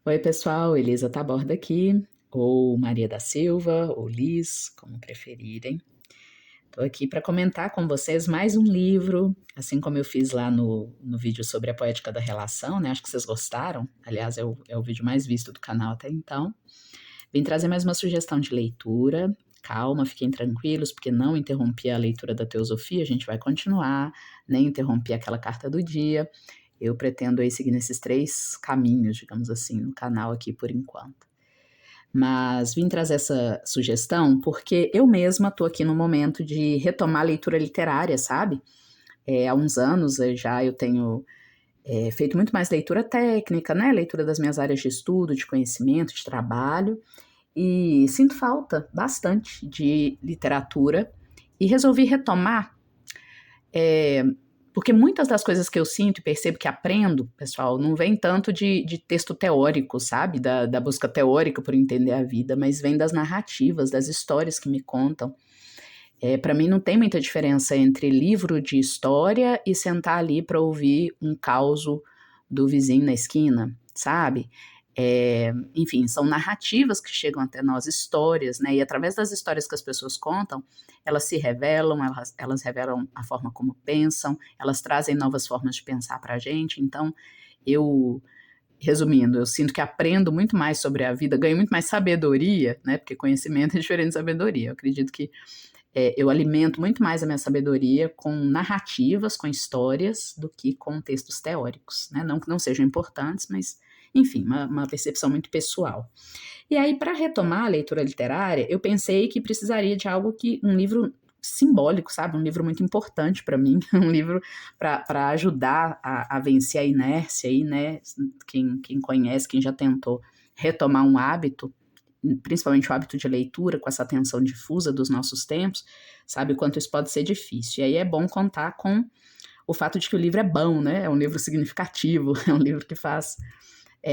Oi, pessoal, Elisa Taborda aqui, ou Maria da Silva, ou Liz, como preferirem. Estou aqui para comentar com vocês mais um livro, assim como eu fiz lá no vídeo sobre a poética da relação, né? Acho que vocês gostaram. Aliás, é o vídeo mais visto do canal até então. Vim trazer mais uma sugestão de leitura. Calma, fiquem tranquilos, porque não interrompi a leitura da teosofia, a gente vai continuar, nem interrompi aquela carta do dia. Eu pretendo aí seguir nesses 3 caminhos, digamos assim, no canal aqui por enquanto. Mas vim trazer essa sugestão porque eu mesma estou aqui no momento de retomar a leitura literária, sabe? Há uns anos já eu tenho feito muito mais leitura técnica, né? Leitura das minhas áreas de estudo, de conhecimento, de trabalho, e sinto falta bastante de literatura e resolvi retomar é, porque muitas das coisas que eu sinto e percebo que aprendo, pessoal, não vem tanto de texto teórico, sabe? Da busca teórica por entender a vida, mas vem das narrativas, das histórias que me contam. Para mim não tem muita diferença entre livro de história e sentar ali para ouvir um causo do vizinho na esquina, sabe? Enfim, são narrativas que chegam até nós, histórias, né? E através das histórias que as pessoas contam, elas se revelam, elas revelam a forma como pensam, elas trazem novas formas de pensar para a gente. Então, eu, resumindo, eu sinto que aprendo muito mais sobre a vida, ganho muito mais sabedoria, né? Porque conhecimento é diferente de sabedoria. Eu acredito que eu alimento muito mais a minha sabedoria com narrativas, com histórias, do que com textos teóricos, né? Não que não sejam importantes, mas, enfim, uma percepção muito pessoal. E aí, para retomar a leitura literária, eu pensei que precisaria de um livro simbólico, sabe? Um livro muito importante para mim, um livro para ajudar a vencer a inércia aí, né? Quem conhece, quem já tentou retomar um hábito, principalmente o hábito de leitura, com essa atenção difusa dos nossos tempos, sabe o quanto isso pode ser difícil. E aí é bom contar com o fato de que o livro é bom, né? É um livro significativo, é um livro que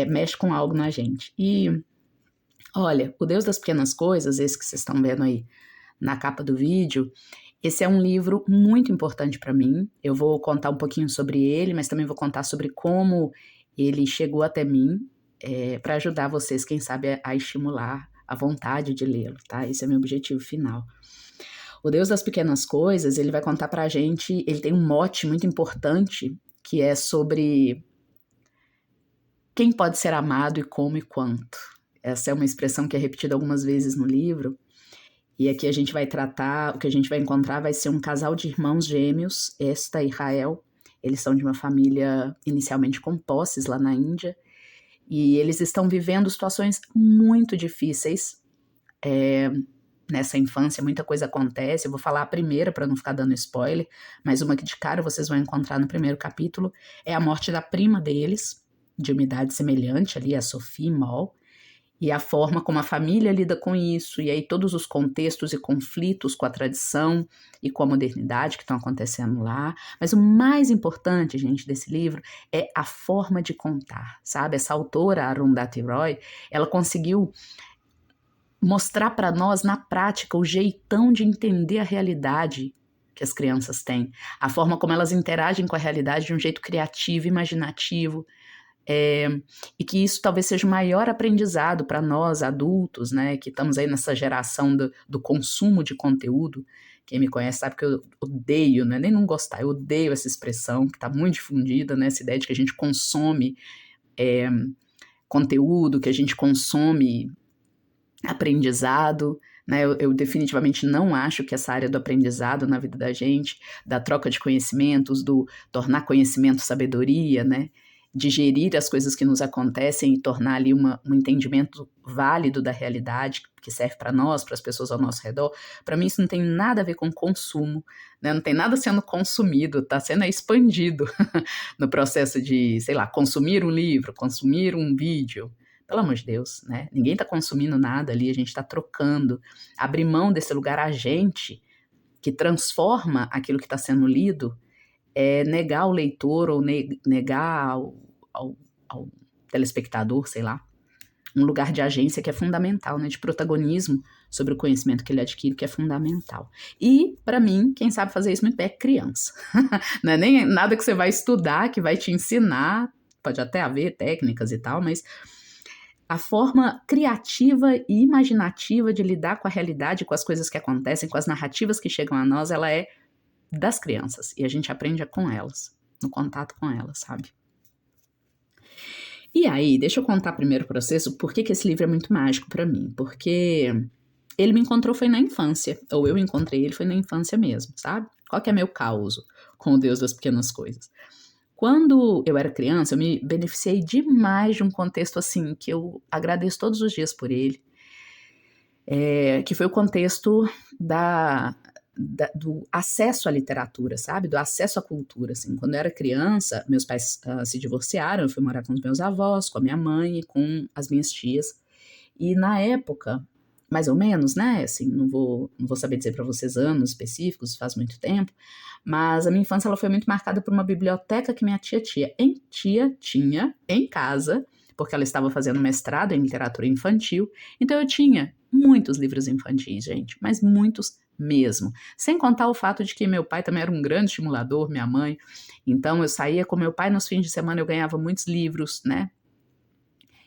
mexe com algo na gente. E, olha, O Deus das Pequenas Coisas, esse que vocês estão vendo aí na capa do vídeo, esse é um livro muito importante para mim. Eu vou contar um pouquinho sobre ele, mas também vou contar sobre como ele chegou até mim, para ajudar vocês, quem sabe, a estimular a vontade de lê-lo, tá? Esse é meu objetivo final. O Deus das Pequenas Coisas, ele vai contar pra gente, ele tem um mote muito importante, que é sobre quem pode ser amado e como e quanto. Essa é uma expressão que é repetida algumas vezes no livro, e aqui a gente vai tratar, o que a gente vai encontrar vai ser um casal de irmãos gêmeos, Esta e Rael. Eles são de uma família inicialmente com posses lá na Índia, e eles estão vivendo situações muito difíceis. Nessa infância, muita coisa acontece. Eu vou falar a primeira para não ficar dando spoiler, mas uma que de cara vocês vão encontrar no primeiro capítulo é a morte da prima deles, de uma idade semelhante ali, a Sophie Mall, e a forma como a família lida com isso, e aí todos os contextos e conflitos com a tradição e com a modernidade que estão acontecendo lá. Mas o mais importante, gente, desse livro é a forma de contar, sabe? Essa autora, Arundhati Roy, ela conseguiu mostrar para nós na prática o jeitão de entender a realidade que as crianças têm, a forma como elas interagem com a realidade de um jeito criativo, imaginativo, e que isso talvez seja o maior aprendizado para nós adultos, né, que estamos aí nessa geração do consumo de conteúdo. Quem me conhece sabe que eu odeio, né, nem não gostar, eu odeio essa expressão que está muito difundida, né, essa ideia de que a gente consome conteúdo, que a gente consome aprendizado, né? Eu definitivamente não acho que essa área do aprendizado na vida da gente, da troca de conhecimentos, do tornar conhecimento sabedoria, né? Digerir as coisas que nos acontecem e tornar ali um entendimento válido da realidade que serve para nós, para as pessoas ao nosso redor. Para mim isso não tem nada a ver com consumo, né? Não tem nada sendo consumido, está sendo expandido no processo de, sei lá, consumir um livro, consumir um vídeo. Pelo amor de Deus, né? Ninguém está consumindo nada ali, a gente está trocando. Abrir mão desse lugar agente que transforma aquilo que está sendo lido é negar ao leitor ou negar ao telespectador, sei lá, um lugar de agência que é fundamental, né? De protagonismo sobre o conhecimento que ele adquire, que é fundamental. E, para mim, quem sabe fazer isso muito bem é criança. Não é nem nada que você vai estudar, que vai te ensinar pode até haver técnicas e tal, mas a forma criativa e imaginativa de lidar com a realidade, com as coisas que acontecem, com as narrativas que chegam a nós, ela é das crianças. E a gente aprende com elas, no contato com elas, sabe? E aí, deixa eu contar primeiro o processo, por que esse livro é muito mágico para mim. Porque ele me encontrou foi na infância, ou eu encontrei ele foi na infância mesmo, sabe? Qual que é meu caos com o Deus das pequenas coisas? Quando eu era criança, eu me beneficiei demais de um contexto assim, que eu agradeço todos os dias por ele, que foi o contexto do acesso à literatura, sabe? Do acesso à cultura, assim. Quando eu era criança, meus pais se divorciaram, eu fui morar com os meus avós, com a minha mãe e com as minhas tias. E na época, mais ou menos, né? Assim, não vou saber dizer para vocês anos específicos, faz muito tempo, mas a minha infância ela foi muito marcada por uma biblioteca que minha tia tinha em casa, porque ela estava fazendo mestrado em literatura infantil, então eu tinha muitos livros infantis, gente, mas muitos mesmo. Sem contar o fato de que meu pai também era um grande estimulador, minha mãe, então eu saía com meu pai nos fins de semana, eu ganhava muitos livros, né?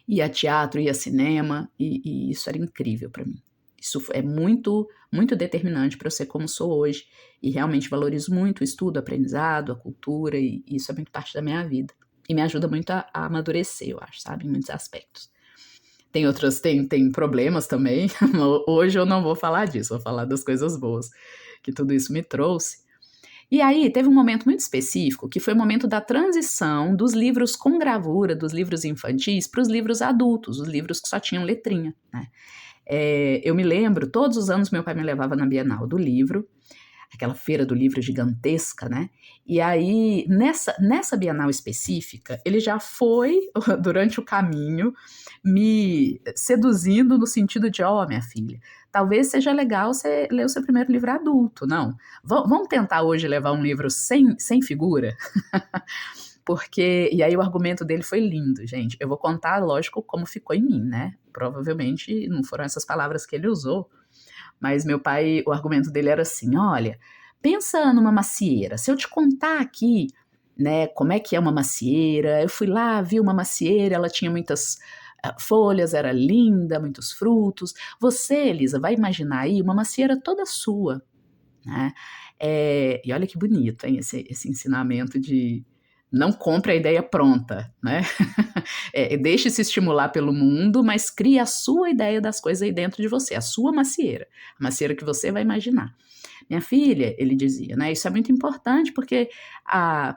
Ia a teatro, ia a cinema, e isso era incrível para mim. Isso é muito, muito determinante para eu ser como sou hoje, e realmente valorizo muito o estudo, o aprendizado, a cultura, e isso é muito parte da minha vida. E me ajuda muito a amadurecer, eu acho, sabe, em muitos aspectos. Tem problemas também, hoje eu não vou falar disso, vou falar das coisas boas que tudo isso me trouxe. E aí teve um momento muito específico, que foi o momento da transição dos livros com gravura, dos livros infantis, para os livros adultos, os livros que só tinham letrinha, né? Eu me lembro, todos os anos meu pai me levava na Bienal do Livro, aquela feira do livro gigantesca, né? E aí, nessa Bienal específica, ele já foi, durante o caminho, me seduzindo no sentido de, minha filha, talvez seja legal você ler o seu primeiro livro adulto, não? Vamos tentar hoje levar um livro sem figura? Porque, e aí o argumento dele foi lindo, gente. Eu vou contar, lógico, como ficou em mim, né? Provavelmente não foram essas palavras que ele usou, mas meu pai, o argumento dele era assim, olha, pensa numa macieira, se eu te contar aqui, né, como é que é uma macieira, eu fui lá, vi uma macieira, ela tinha muitas folhas, era linda, muitos frutos, você, Elisa, vai imaginar aí uma macieira toda sua, né, e olha que bonito, hein, esse ensinamento de não compre a ideia pronta, né? Deixe-se estimular pelo mundo, mas crie a sua ideia das coisas aí dentro de você, a sua macieira, a macieira que você vai imaginar. Minha filha, ele dizia, né? Isso é muito importante porque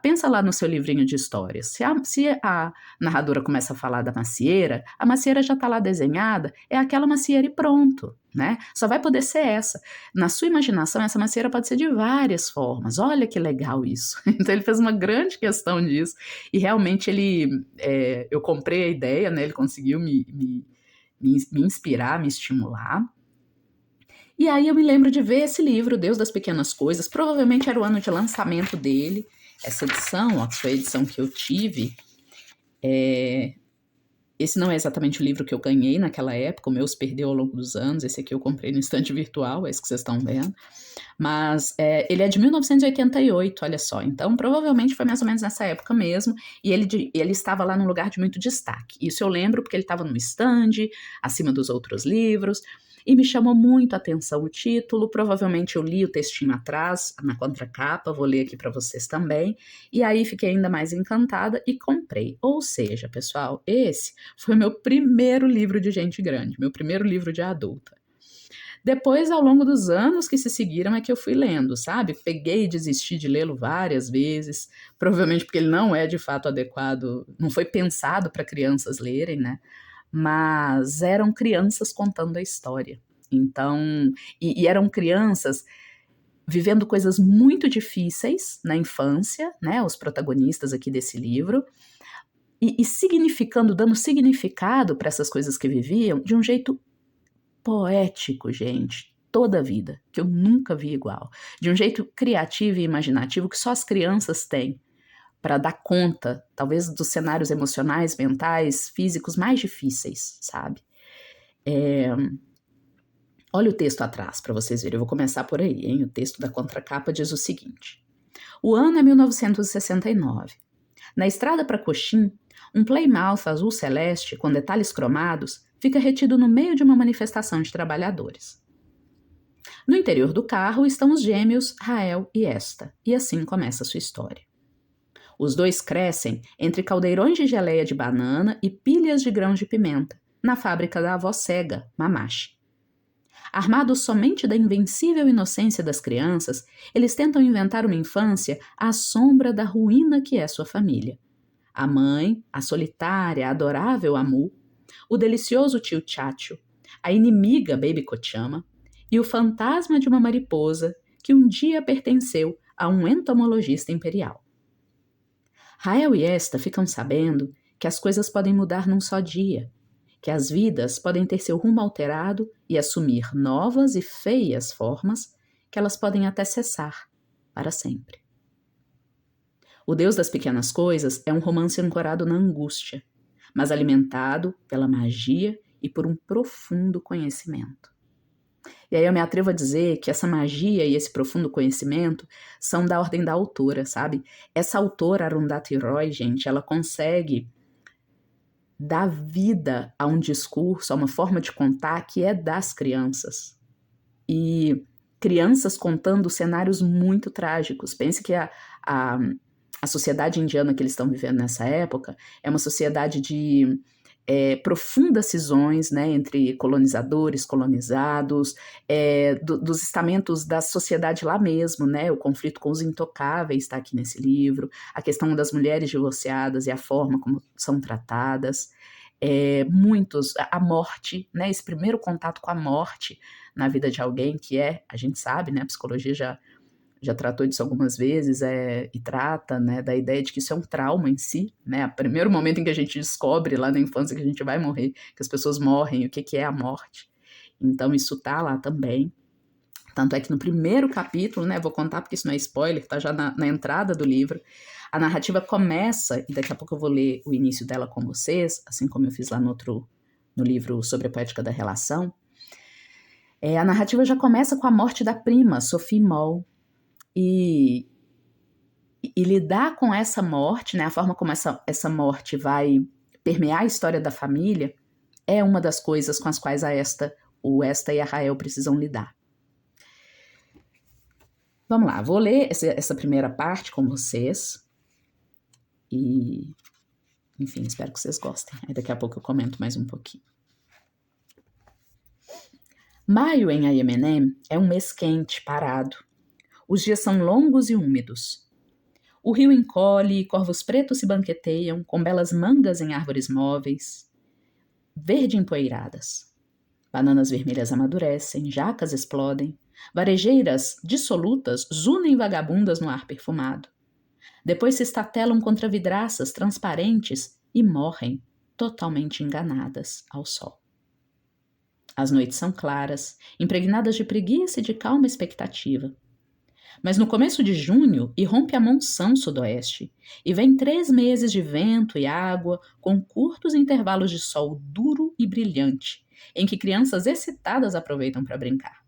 pensa lá no seu livrinho de histórias. Se a narradora começa a falar da macieira, a macieira já está lá desenhada, é aquela macieira e pronto, né? Só vai poder ser essa. Na sua imaginação, essa macieira pode ser de várias formas. Olha que legal isso. Então ele fez uma grande questão disso e realmente eu comprei a ideia, né? Ele conseguiu me inspirar, me estimular. E aí eu me lembro de ver esse livro, Deus das Pequenas Coisas, provavelmente era o ano de lançamento dele, essa edição, que foi a edição que eu tive, esse não é exatamente o livro que eu ganhei naquela época, o meu se perdeu ao longo dos anos, esse aqui eu comprei no estante virtual, é esse que vocês estão vendo, mas ele é de 1988, olha só, então provavelmente foi mais ou menos nessa época mesmo, e ele estava lá num lugar de muito destaque, isso eu lembro porque ele estava no estande, acima dos outros livros, e me chamou muito a atenção o título, provavelmente eu li o textinho atrás, na contracapa, vou ler aqui para vocês também, e aí fiquei ainda mais encantada e comprei. Ou seja, pessoal, esse foi o meu primeiro livro de gente grande, meu primeiro livro de adulta. Depois, ao longo dos anos que se seguiram, é que eu fui lendo, sabe? Peguei e desisti de lê-lo várias vezes, provavelmente porque ele não é de fato adequado, não foi pensado para crianças lerem, né? Mas eram crianças contando a história. Então, e eram crianças vivendo coisas muito difíceis na infância, né? Os protagonistas aqui desse livro, e significando, dando significado para essas coisas que viviam de um jeito poético, gente, toda a vida, que eu nunca vi igual. De um jeito criativo e imaginativo que só as crianças têm para dar conta, talvez, dos cenários emocionais, mentais, físicos mais difíceis, sabe? Olha o texto atrás para vocês verem, eu vou começar por aí, hein? O texto da contracapa diz o seguinte: o ano é 1969. Na estrada para Coxim, Um Plymouth azul celeste, com detalhes cromados, fica retido no meio de uma manifestação de trabalhadores. No interior do carro estão os gêmeos Rael e Esta, e assim começa sua história. Os dois crescem entre caldeirões de geleia de banana e pilhas de grãos de pimenta, na fábrica da avó cega, Mamache. Armados somente da invencível inocência das crianças, eles tentam inventar uma infância à sombra da ruína que é sua família. A mãe, a solitária, adorável Amu, o delicioso tio Chacho, a inimiga Baby Kochama e o fantasma de uma mariposa que um dia pertenceu a um entomologista imperial. Rael e Esta ficam sabendo que as coisas podem mudar num só dia, que as vidas podem ter seu rumo alterado e assumir novas e feias formas que elas podem até cessar para sempre. O Deus das Pequenas Coisas é um romance ancorado na angústia, mas alimentado pela magia e por um profundo conhecimento. E aí eu me atrevo a dizer que essa magia e esse profundo conhecimento são da ordem da autora, sabe? Essa autora, Arundhati Roy, gente, ela consegue dar vida a um discurso, a uma forma de contar que é das crianças. E crianças contando cenários muito trágicos. Pense que a sociedade indiana que eles estão vivendo nessa época é uma sociedade de profundas cisões, né, entre colonizadores, colonizados, dos estamentos da sociedade lá mesmo, né, o conflito com os intocáveis está aqui nesse livro, a questão das mulheres divorciadas e a forma como são tratadas, a morte, né, esse primeiro contato com a morte na vida de alguém que a gente sabe, né, a psicologia já tratou disso algumas vezes e trata, né, da ideia de que isso é um trauma em si, né, o primeiro momento em que a gente descobre lá na infância que a gente vai morrer, que as pessoas morrem, o que é a morte. Então isso tá lá também. Tanto é que no primeiro capítulo, né, vou contar porque isso não é spoiler, tá já na entrada do livro, a narrativa começa, e daqui a pouco eu vou ler o início dela com vocês, assim como eu fiz lá no livro sobre a poética da relação. A narrativa já começa com a morte da prima, Sophie Moll, e lidar com essa morte, né, a forma como essa morte vai permear a história da família, é uma das coisas com as quais o Esta e a Rael precisam lidar. Vamos lá, vou ler essa primeira parte com vocês. E, enfim, espero que vocês gostem. Aí daqui a pouco eu comento mais um pouquinho. Maio em Aiemenem é um mês quente, parado. Os dias são longos e úmidos. O rio encolhe e corvos pretos se banqueteiam com belas mangas em árvores móveis, verde empoeiradas. Bananas vermelhas amadurecem, jacas explodem, varejeiras dissolutas zunem vagabundas no ar perfumado. Depois se estatelam contra vidraças transparentes e morrem, totalmente enganadas, ao sol. As noites são claras, impregnadas de preguiça e de calma expectativa. Mas no começo de junho irrompe a monção sudoeste e vem 3 meses de vento e água com curtos intervalos de sol duro e brilhante, em que crianças excitadas aproveitam para brincar.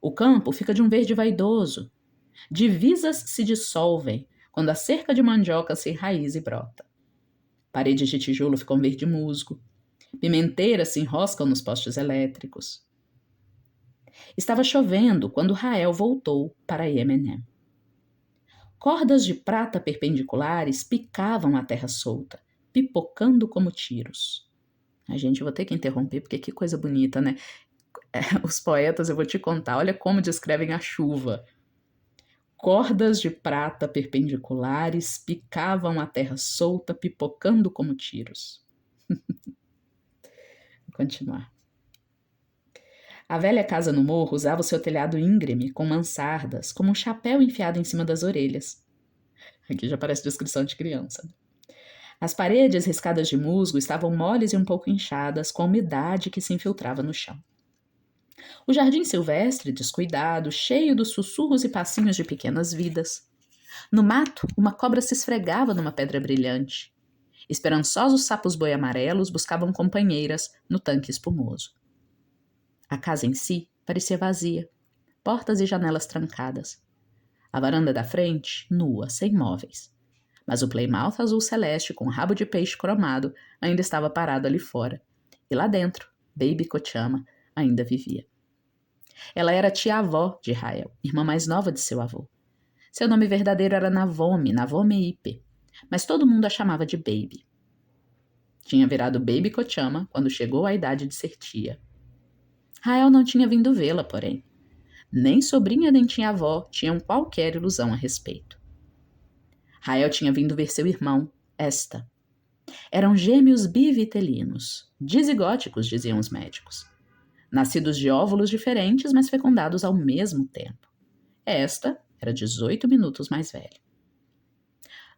O campo fica de um verde vaidoso. Divisas se dissolvem quando a cerca de mandioca se enraiza e brota. Paredes de tijolo ficam verde musgo. Pimenteiras se enroscam nos postes elétricos. Estava chovendo quando Rael voltou para Iemenem. Cordas de prata perpendiculares picavam a terra solta, pipocando como tiros. Gente, eu vou ter que interromper, porque que coisa bonita, né? Os poetas, eu vou te contar, olha como descrevem a chuva. Cordas de prata perpendiculares picavam a terra solta, pipocando como tiros. Vou continuar. A velha casa no morro usava o seu telhado íngreme, com mansardas, como um chapéu enfiado em cima das orelhas. Aqui já parece descrição de criança. As paredes riscadas de musgo estavam moles e um pouco inchadas, com a umidade que se infiltrava no chão. O jardim silvestre, descuidado, cheio dos sussurros e passinhos de pequenas vidas. No mato, uma cobra se esfregava numa pedra brilhante. Esperançosos sapos boi-amarelos buscavam companheiras no tanque espumoso. A casa em si parecia vazia, portas e janelas trancadas. A varanda da frente, nua, sem móveis. mas o Plymouth azul celeste com rabo de peixe cromado ainda estava parado ali fora. E lá dentro, Baby Kochama ainda vivia. Ela era tia-avó de Rael, irmã mais nova de seu avô. Seu nome verdadeiro era Navome Ipe, mas todo mundo a chamava de Baby. Tinha virado Baby Kochama quando chegou à idade de ser tia. Rael não tinha vindo vê-la, porém. Nem sobrinha nem tia-avó tinham qualquer ilusão a respeito. Rael tinha vindo ver seu irmão, Esta. Eram gêmeos bivitelinos, dizigóticos, diziam os médicos. Nascidos de óvulos diferentes, mas fecundados ao mesmo tempo. Esta era 18 minutos mais velha.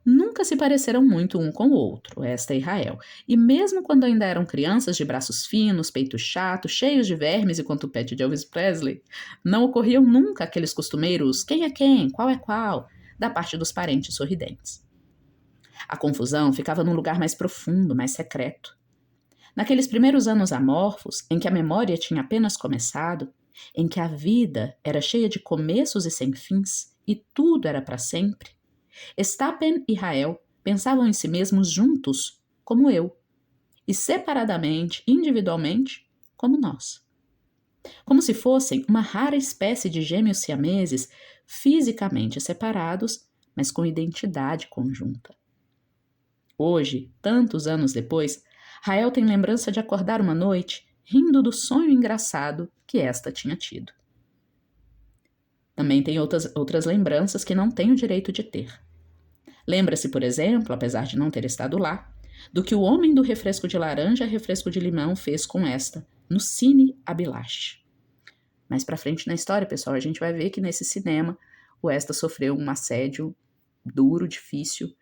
Nunca se pareceram muito um com o outro, Esta e Rael, e mesmo quando ainda eram crianças de braços finos, peito chato, cheios de vermes e com tupete de Elvis Presley, não ocorriam nunca aqueles costumeiros quem é quem, qual é qual, da parte dos parentes sorridentes. A confusão ficava num lugar mais profundo, mais secreto. Naqueles primeiros anos amorfos, em que a memória tinha apenas começado, em que a vida era cheia de começos e sem fins, e tudo era para sempre, Stapen e Rael pensavam em si mesmos juntos, como eu, e separadamente, individualmente, como nós. Como se fossem uma rara espécie de gêmeos siameses fisicamente separados, mas com identidade conjunta. Hoje, tantos anos depois, Rael tem lembrança de acordar uma noite rindo do sonho engraçado que esta tinha tido. Também tem outras lembranças que não tem o direito de ter. Lembra-se, por exemplo, apesar de não ter estado lá, do que o homem do refresco de laranja e refresco de limão fez com esta, no Cine Abilash. Mais pra frente na história, pessoal, a gente vai ver que nesse cinema o Esta sofreu um assédio duro, difícil,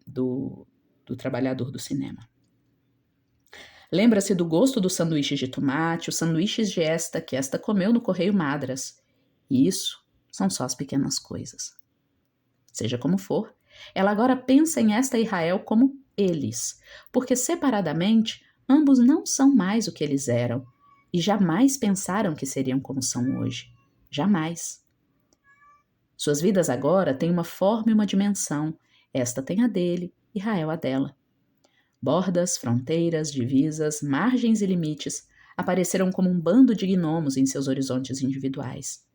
do trabalhador do cinema. Lembra-se do gosto dos sanduíches de tomate, os sanduíches de Esta que Esta comeu no Correio Madras. E isso são só as pequenas coisas. Seja como for, ela agora pensa em Esta e Rael como eles, porque separadamente ambos não são mais o que eles eram e jamais pensaram que seriam como são hoje. Jamais. Suas vidas agora têm uma forma e uma dimensão. Esta tem a dele e Rael a dela. Bordas, fronteiras, divisas, margens e limites apareceram como um bando de gnomos em seus horizontes individuais.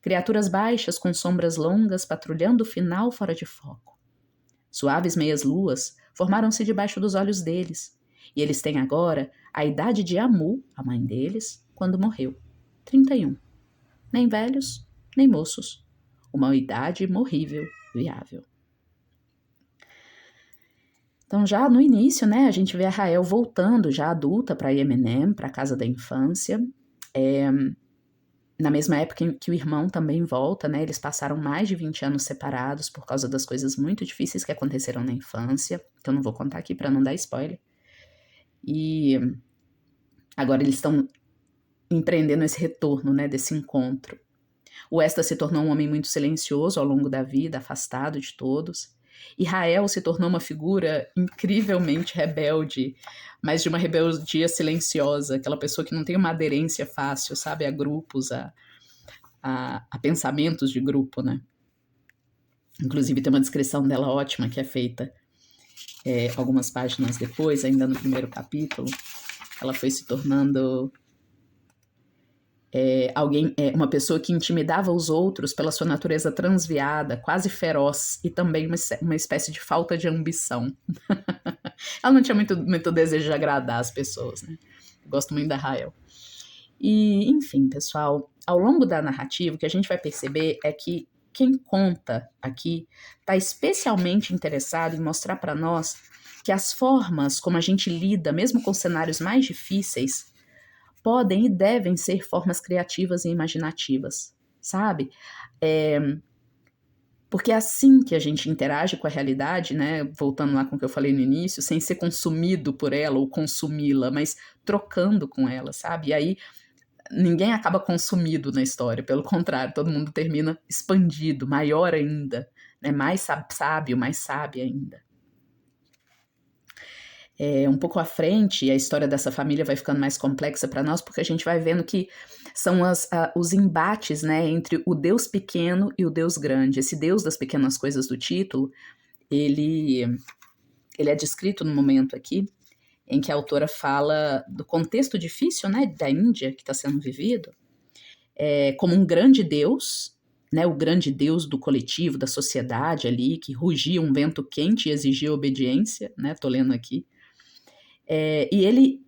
Criaturas baixas com sombras longas patrulhando o final fora de foco. Suaves meias-luas formaram-se debaixo dos olhos deles, e eles têm agora a idade de Amu, a mãe deles, quando morreu, 31. Nem velhos, nem moços. Uma idade morrível, viável. Então, já no início, né, a gente vê a Rael voltando, já adulta, para Yemenem, para a casa da infância. Na mesma época em que o irmão também volta, né, eles passaram mais de 20 anos separados por causa das coisas muito difíceis que aconteceram na infância, que eu não vou contar aqui para não dar spoiler. E agora eles estão empreendendo esse retorno, né, desse encontro. O Esta se tornou um homem muito silencioso ao longo da vida, afastado de todos. E Rael se tornou uma figura incrivelmente rebelde, mas de uma rebeldia silenciosa, aquela pessoa que não tem uma aderência fácil, sabe, a grupos, a pensamentos de grupo, né? Inclusive tem uma descrição dela ótima que é feita algumas páginas depois, ainda no primeiro capítulo. Ela foi se tornando uma pessoa que intimidava os outros pela sua natureza transviada, quase feroz, e também uma espécie de falta de ambição. Ela não tinha muito desejo de agradar as pessoas, né? Gosto muito da Rael. E, enfim, pessoal, ao longo da narrativa, o que a gente vai perceber é que quem conta aqui está especialmente interessado em mostrar para nós que as formas como a gente lida, mesmo com cenários mais difíceis, podem e devem ser formas criativas e imaginativas, sabe? Porque é assim que a gente interage com a realidade, né? Voltando lá com o que eu falei no início, sem ser consumido por ela ou consumi-la, mas trocando com ela, sabe? E aí ninguém acaba consumido na história, pelo contrário, todo mundo termina expandido, maior ainda, né? Mais sábio, mais sábia ainda. Um pouco à frente, a história dessa família vai ficando mais complexa para nós, porque a gente vai vendo que são os embates, né, entre o Deus pequeno e o Deus grande. Esse Deus das pequenas coisas do título, ele é descrito no momento aqui em que a autora fala do contexto difícil, né, da Índia que está sendo vivido, como um grande Deus, né, o grande Deus do coletivo, da sociedade ali, que rugia um vento quente e exigia obediência, né, tô lendo aqui. E ele,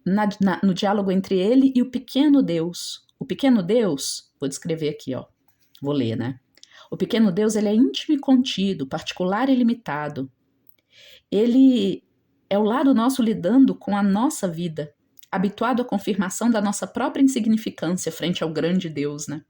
no diálogo entre ele e o pequeno Deus, vou descrever aqui, ó, vou ler, né? O pequeno Deus, ele é íntimo e contido, particular e limitado. Ele é o lado nosso lidando com a nossa vida, habituado à confirmação da nossa própria insignificância frente ao grande Deus, né?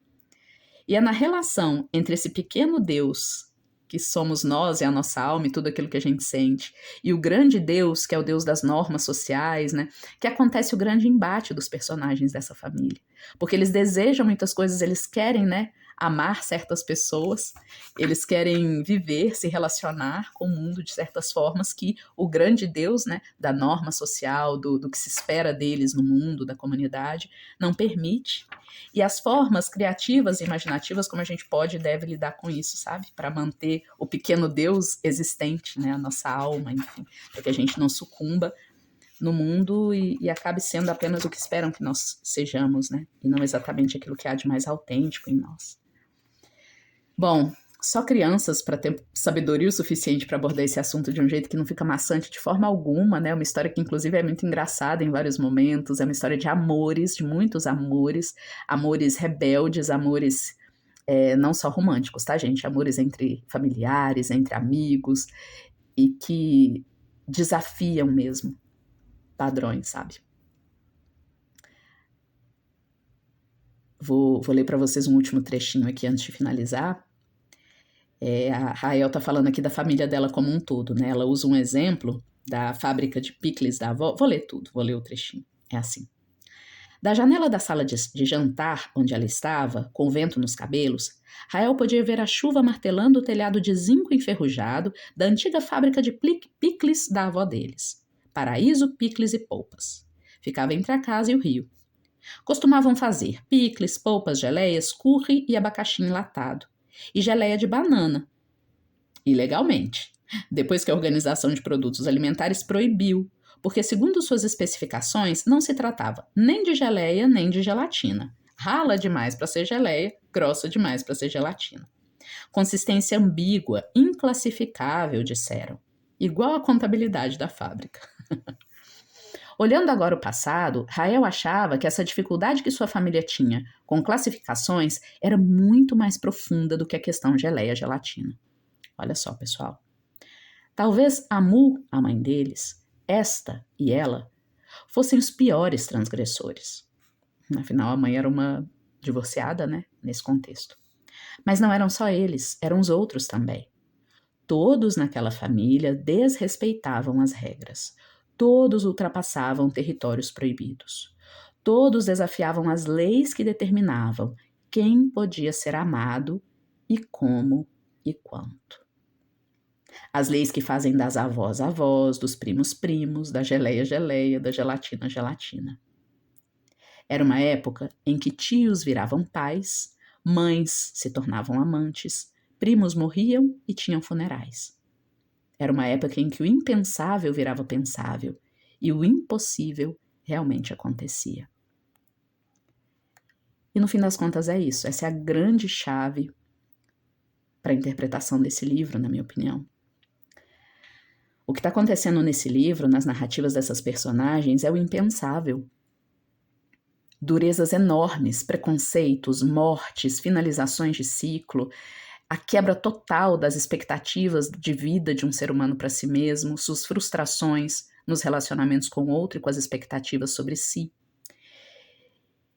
E é na relação entre esse pequeno Deus, que somos nós e a nossa alma e tudo aquilo que a gente sente, e o grande Deus, que é o Deus das normas sociais, né, que acontece o grande embate dos personagens dessa família. Porque eles desejam muitas coisas, eles querem, né, amar certas pessoas, eles querem viver, se relacionar com o mundo de certas formas que o grande Deus, né, da norma social, do que se espera deles no mundo, da comunidade, não permite. E as formas criativas e imaginativas como a gente pode e deve lidar com isso, sabe? Para manter o pequeno Deus existente, né, a nossa alma, enfim, para que a gente não sucumba no mundo e acabe sendo apenas o que esperam que nós sejamos, né? E não exatamente aquilo que há de mais autêntico em nós. Bom, só crianças para ter sabedoria o suficiente para abordar esse assunto de um jeito que não fica maçante de forma alguma, né? Uma história que inclusive é muito engraçada em vários momentos, é uma história de amores, de muitos amores, amores rebeldes, amores não só românticos, tá, gente? Amores entre familiares, entre amigos, e que desafiam mesmo padrões, sabe? Vou ler para vocês um último trechinho aqui antes de finalizar. A Rael tá falando aqui da família dela como um todo, né? Ela usa um exemplo da fábrica de picles da avó. Vou ler tudo, vou ler o trechinho. É assim. Da janela da sala de jantar onde ela estava, com o vento nos cabelos, Rael podia ver a chuva martelando o telhado de zinco enferrujado da antiga fábrica de picles da avó deles. Paraíso, Picles e Polpas. Ficava entre a casa e o rio. Costumavam fazer picles, polpas, geleias, curry e abacaxi enlatado. E geleia de banana. Ilegalmente. Depois que a Organização de Produtos Alimentares proibiu, porque, segundo suas especificações, não se tratava nem de geleia nem de gelatina. Rala demais para ser geleia, grossa demais para ser gelatina. Consistência ambígua, inclassificável, disseram. Igual a contabilidade da fábrica. Olhando agora o passado, Rael achava que essa dificuldade que sua família tinha com classificações era muito mais profunda do que a questão geleia-gelatina. Olha só, pessoal. Talvez a Mu, a mãe deles, esta e ela, fossem os piores transgressores. Afinal, a mãe era uma divorciada, né, nesse contexto. Mas não eram só eles, eram os outros também. Todos naquela família desrespeitavam as regras. Todos ultrapassavam territórios proibidos. Todos desafiavam as leis que determinavam quem podia ser amado e como e quanto. As leis que fazem das avós avós, dos primos primos, da geleia geleia, da gelatina gelatina. Era uma época em que tios viravam pais, mães se tornavam amantes, primos morriam e tinham funerais. Era uma época em que o impensável virava pensável e o impossível realmente acontecia. E no fim das contas é isso, essa é a grande chave para a interpretação desse livro, na minha opinião. O que está acontecendo nesse livro, nas narrativas dessas personagens, é o impensável. Durezas enormes, preconceitos, mortes, finalizações de ciclo, a quebra total das expectativas de vida de um ser humano para si mesmo, suas frustrações nos relacionamentos com o outro e com as expectativas sobre si.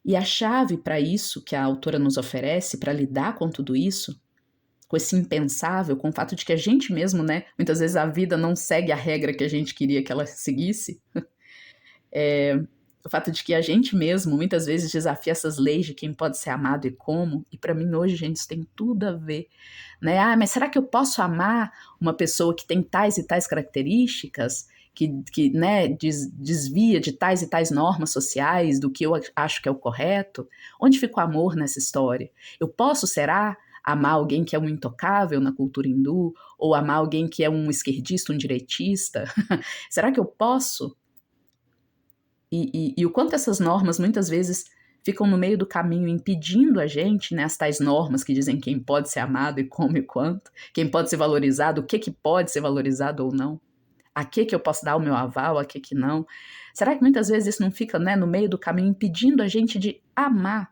E a chave para isso que a autora nos oferece, para lidar com tudo isso, com esse impensável, com o fato de que a gente mesmo, né, muitas vezes a vida não segue a regra que a gente queria que ela seguisse, o fato de que a gente mesmo, muitas vezes, desafia essas leis de quem pode ser amado e como, e para mim hoje, gente, isso tem tudo a ver, né? Ah, mas será que eu posso amar uma pessoa que tem tais e tais características, que né, desvia de tais e tais normas sociais, do que eu acho que é o correto? Onde fica o amor nessa história? Eu posso, será, amar alguém que é um intocável na cultura hindu, ou amar alguém que é um esquerdista, um direitista? Será que eu posso? E o quanto essas normas muitas vezes ficam no meio do caminho impedindo a gente, né, as tais normas que dizem quem pode ser amado e como e quanto, quem pode ser valorizado, o que pode ser valorizado ou não, a que eu posso dar o meu aval, a que não. Será que muitas vezes isso não fica, né, no meio do caminho impedindo a gente de amar?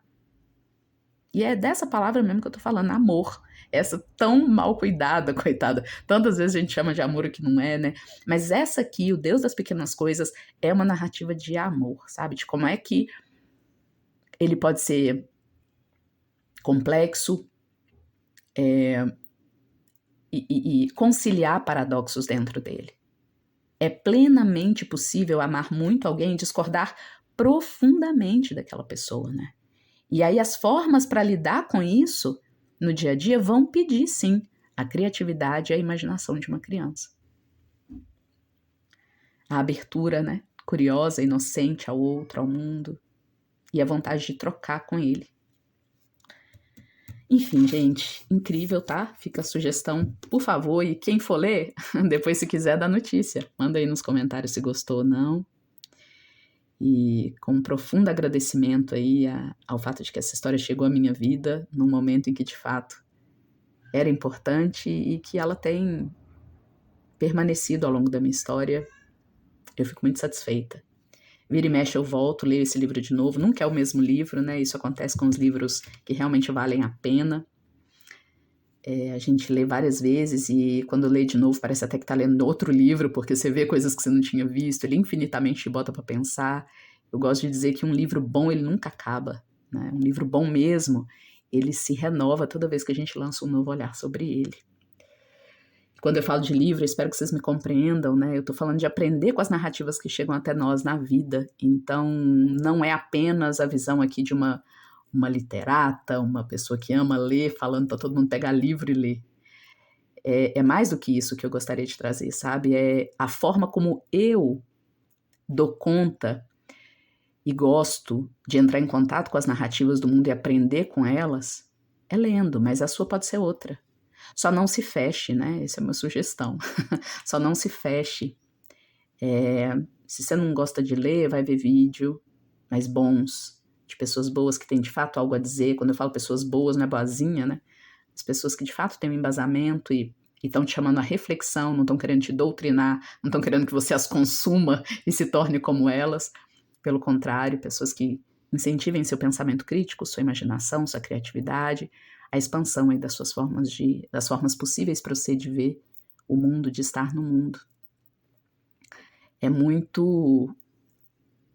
E é dessa palavra mesmo que eu tô falando, amor. Essa tão mal cuidada, coitada. Tantas vezes a gente chama de amor o que não é, né? Mas essa aqui, o Deus das Pequenas Coisas, é uma narrativa de amor, sabe? De como é que ele pode ser complexo e conciliar paradoxos dentro dele. É plenamente possível amar muito alguém e discordar profundamente daquela pessoa, né? E aí as formas para lidar com isso no dia a dia vão pedir, sim, a criatividade e a imaginação de uma criança. A abertura, né? Curiosa, inocente ao outro, ao mundo. E a vontade de trocar com ele. Enfim, gente, incrível, tá? Fica a sugestão, por favor. E quem for ler, depois se quiser dar notícia, manda aí nos comentários se gostou ou não. E com um profundo agradecimento aí ao fato de que essa história chegou à minha vida num momento em que, de fato, era importante e que ela tem permanecido ao longo da minha história. Eu fico muito satisfeita. Vira e mexe eu volto, leio esse livro de novo. Nunca é o mesmo livro, né? Isso acontece com os livros que realmente valem a pena. A gente lê várias vezes e quando lê de novo parece até que tá lendo outro livro, porque você vê coisas que você não tinha visto, ele infinitamente te bota para pensar. Eu gosto de dizer que um livro bom, ele nunca acaba, né? Um livro bom mesmo, ele se renova toda vez que a gente lança um novo olhar sobre ele. Quando eu falo de livro, eu espero que vocês me compreendam, né? Eu tô falando de aprender com as narrativas que chegam até nós na vida. Então, não é apenas a visão aqui de uma literata, uma pessoa que ama ler, falando para todo mundo pegar livro e ler. É mais do que isso que eu gostaria de trazer, sabe? É a forma como eu dou conta e gosto de entrar em contato com as narrativas do mundo e aprender com elas, é lendo, mas a sua pode ser outra. Só não se feche, né? Essa é uma sugestão. Só não se feche. Se você não gosta de ler, vai ver vídeo, mas bons, de pessoas boas que têm de fato algo a dizer. Quando eu falo pessoas boas, não é boazinha, né? As pessoas que de fato têm um embasamento e estão te chamando à reflexão, não estão querendo te doutrinar, não estão querendo que você as consuma e se torne como elas. Pelo contrário, pessoas que incentivem seu pensamento crítico, sua imaginação, sua criatividade, a expansão aí das formas possíveis para você de ver o mundo, de estar no mundo.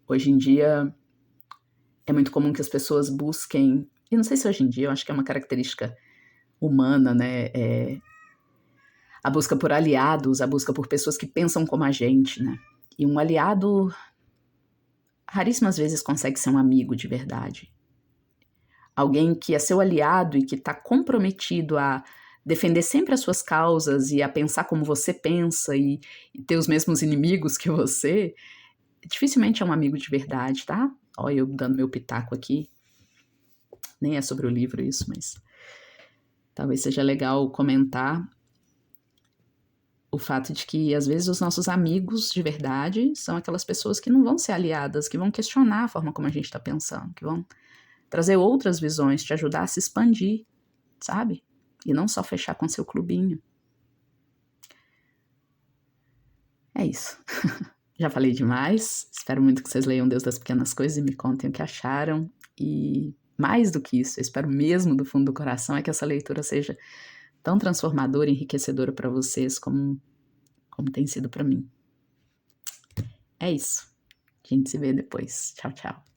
Hoje em dia, é muito comum que as pessoas busquem, e não sei se hoje em dia, eu acho que é uma característica humana, né? A busca por aliados, a busca por pessoas que pensam como a gente, né? E um aliado, raríssimas vezes consegue ser um amigo de verdade. Alguém que é seu aliado e que está comprometido a defender sempre as suas causas e a pensar como você pensa e ter os mesmos inimigos que você, dificilmente é um amigo de verdade, tá? Olha, eu dando meu pitaco aqui. Nem é sobre o livro isso, mas talvez seja legal comentar o fato de que, às vezes, os nossos amigos de verdade são aquelas pessoas que não vão ser aliadas, que vão questionar a forma como a gente está pensando, que vão trazer outras visões, te ajudar a se expandir, sabe? E não só fechar com seu clubinho. É isso. Já falei demais. Espero muito que vocês leiam Deus das Pequenas Coisas e me contem o que acharam. E mais do que isso, eu espero mesmo do fundo do coração é que essa leitura seja tão transformadora e enriquecedora para vocês como tem sido para mim. É isso. A gente se vê depois. Tchau, tchau.